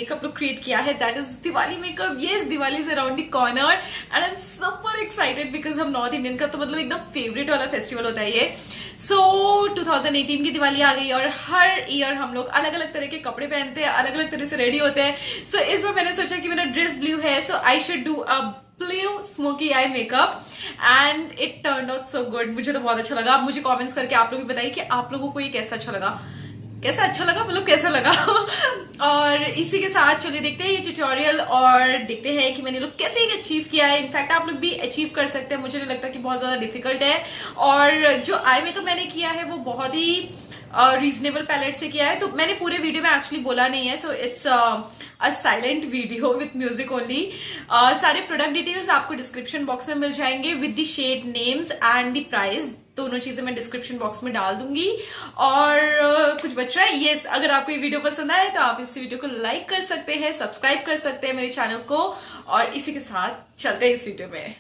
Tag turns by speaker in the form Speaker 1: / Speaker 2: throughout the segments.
Speaker 1: Makeup look create किया है, that is Diwali makeup. Yes, Diwali is around the corner and I am super excited because हम north Indian का तो मतलब एकदम फेवरेट वाला फेस्टिवल होता है ये। सो 2018 की दिवाली आ गई और हर ईयर हम लोग अलग अलग तरह के कपड़े पहनते हैं, अलग अलग तरह से रेडी होते हैं। सो इस बार मैंने सोचा कि मेरा ड्रेस ब्लू है, so I should do a blue smoky eye makeup and it turn out so good. मुझे तो बहुत अच्छा लगा। आप मुझे कमेंट्स करके आप लोग भी बताइए कि आप लोगों को ये कैसा अच्छा लगा, कैसा अच्छा लगा, मतलब कैसा लगा। और इसी के साथ चलिए देखते हैं ये ट्यूटोरियल और देखते हैं कि मैंने लोग कैसे अचीव किया है। इनफैक्ट आप लोग भी अचीव कर सकते हैं, मुझे नहीं लगता कि बहुत ज्यादा डिफिकल्ट है। और जो आई मेकअप मैंने किया है वो बहुत ही रीजनेबल पैलेट से किया है, तो मैंने पूरे वीडियो में एक्चुअली बोला नहीं है, so it's a silent video with music only. सारे प्रोडक्ट डिटेल्स आपको डिस्क्रिप्शन बॉक्स में मिल जाएंगे with the shade names and the price. दोनों चीजें मैं डिस्क्रिप्शन बॉक्स में डाल दूंगी। और कुछ बच रहा है, यस, अगर आपको ये वीडियो पसंद आए तो आप इस वीडियो को लाइक कर सकते हैं, सब्सक्राइब कर सकते हैं मेरे चैनल को। और इसी के साथ चलते हैं इस वीडियो में।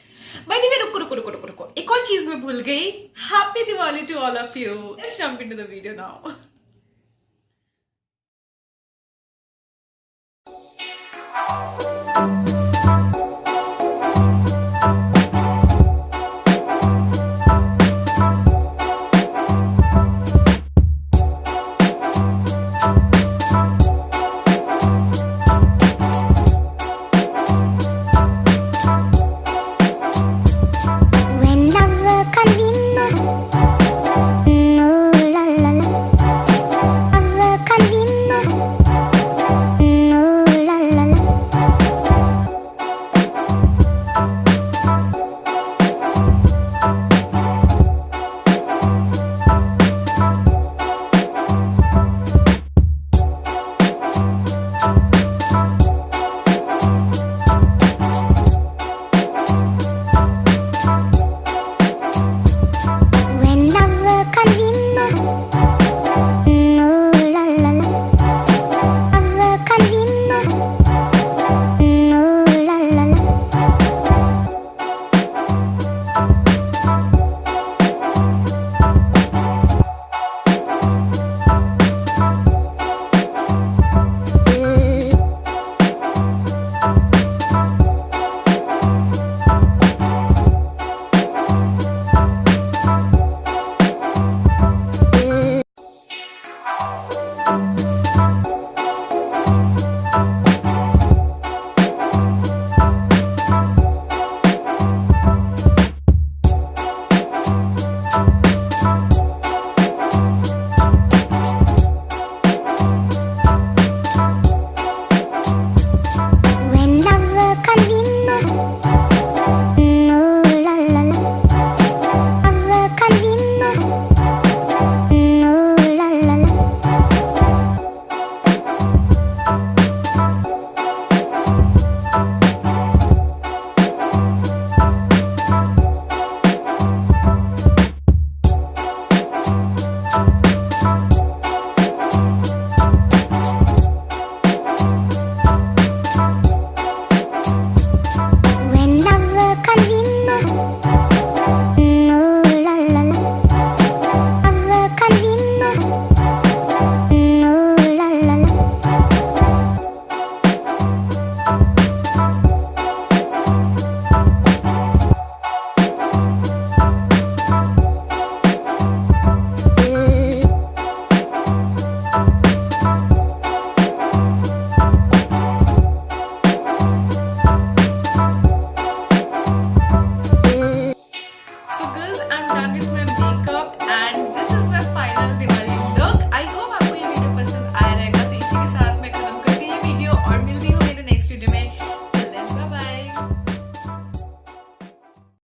Speaker 1: बाय द वे, रुको रुको रुको रुको रुको, एक और चीज मैं भूल गई। Happy Diwali to all of you. Let's jump into the video now.